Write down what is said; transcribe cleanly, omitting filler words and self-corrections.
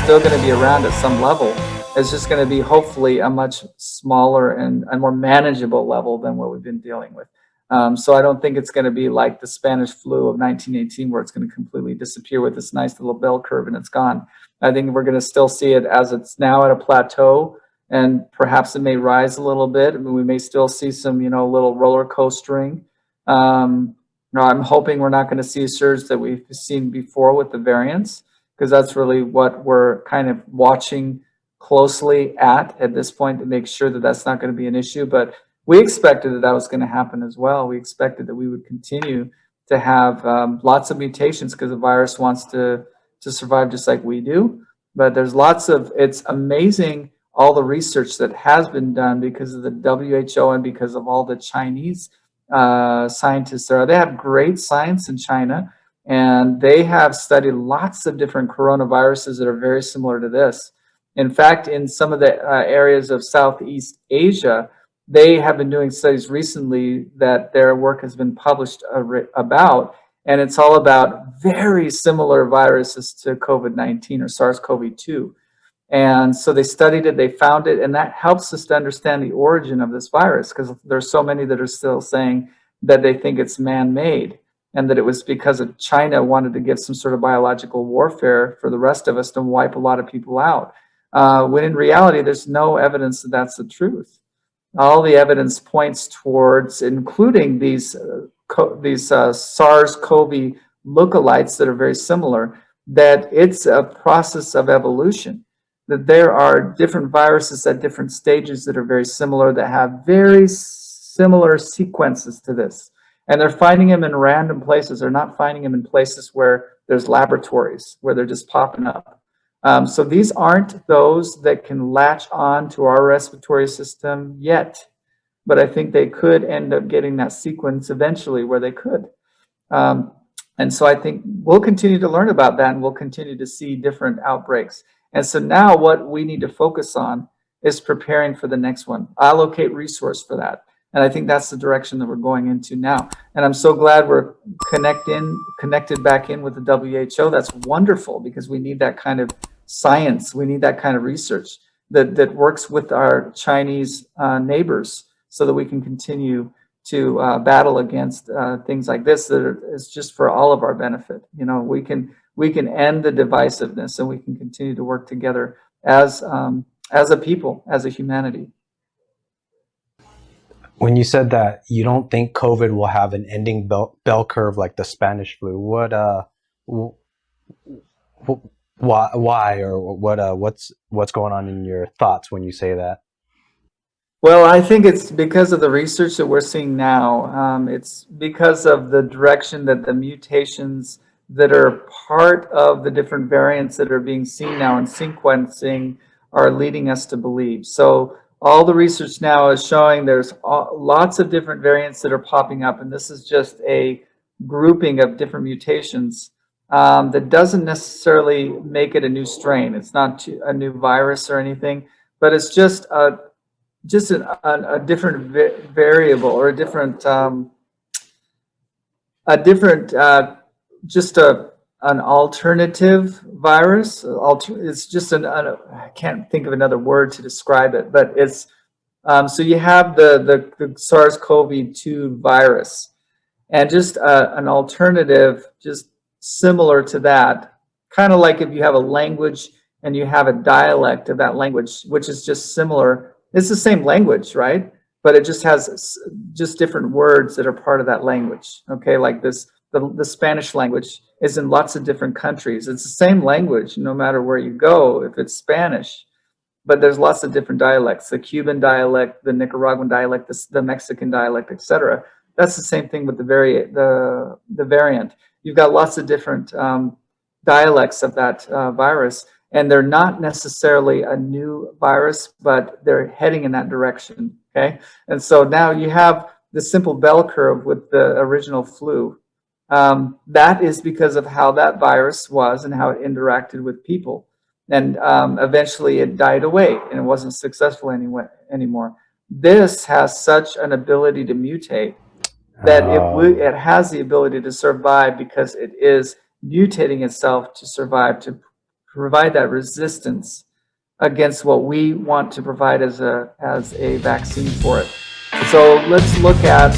still going to be around at some level. It's just going to be hopefully a much smaller and a more manageable level than what we've been dealing with. So I don't think it's going to be like the Spanish flu of 1918, where it's going to completely disappear with this nice little bell curve and it's gone. I think we're going to still see it as it's now at a plateau, and perhaps it may rise a little bit. I mean, we may still see some, little roller coastering. I'm hoping we're not going to see a surge that we've seen before with the variants, because that's really what we're kind of watching closely at this point to make sure that that's not going to be an issue. But we expected that was going to happen as well. We expected that we would continue to have lots of mutations, because the virus wants to survive just like we do. But there's it's amazing all the research that has been done because of the WHO and because of all the Chinese scientists there. They have great science in China, and they have studied lots of different coronaviruses that are very similar to this. In fact, in some of the areas of Southeast Asia, they have been doing studies recently that their work has been published about, and it's all about very similar viruses to COVID-19 or SARS-CoV-2. And so they studied it, they found it, and that helps us to understand the origin of this virus, because there's so many that are still saying that they think it's man-made and that it was because of China wanted to get some sort of biological warfare for the rest of us to wipe a lot of people out. When in reality, there's no evidence that that's the truth. All the evidence points towards, including these SARS-CoV lookalikes that are very similar, that it's a process of evolution, that there are different viruses at different stages that are very similar, that have very similar sequences to this. And they're finding them in random places. They're not finding them in places where there's laboratories, where they're just popping up. So these aren't those that can latch on to our respiratory system yet, but I think they could end up getting that sequence eventually where they could. And so I think we'll continue to learn about that, and we'll continue to see different outbreaks. And so now what we need to focus on is preparing for the next one, allocate resource for that. And I think that's the direction that we're going into now. And I'm so glad we're connected back in with the WHO. That's wonderful, because we need that kind of science. We need that kind of research that works with our Chinese neighbors, so that we can continue to battle against things like this is just for all of our benefit. We can end the divisiveness, and we can continue to work together as a people, as a humanity. When you said that you don't think COVID will have an ending bell curve like the Spanish flu, why, or what's going on in your thoughts when you say that? Well, I think it's because of the research that we're seeing now. It's because of the direction that the mutations that are part of the different variants that are being seen now in sequencing are leading us to believe. So all the research now is showing there's lots of different variants that are popping up, and this is just a grouping of different mutations that doesn't necessarily make it a new strain. It's not a new virus or anything, but it's just a different variable, or an alternative virus. It's just I can't think of another word to describe it, but it's so you have the SARS-CoV-2 virus, and just an alternative, just similar to that, kind of like if you have a language and you have a dialect of that language, which is just similar. It's the same language, right? But it just has just different words that are part of that language. Okay, like this. The Spanish language is in lots of different countries. It's the same language no matter where you go if it's Spanish, but there's lots of different dialects, the Cuban dialect, the Nicaraguan dialect, the Mexican dialect, etc. That's the same thing with the variant. You've got lots of different dialects of that virus, and they're not necessarily a new virus, but they're heading in that direction, okay? And so now you have the simple bell curve with the original flu. That is because of how that virus was and how it interacted with people. And eventually it died away and it wasn't successful anymore. This has such an ability to mutate that it has the ability to survive, because it is mutating itself to survive, to provide that resistance against what we want to provide as a vaccine for it. So let's look at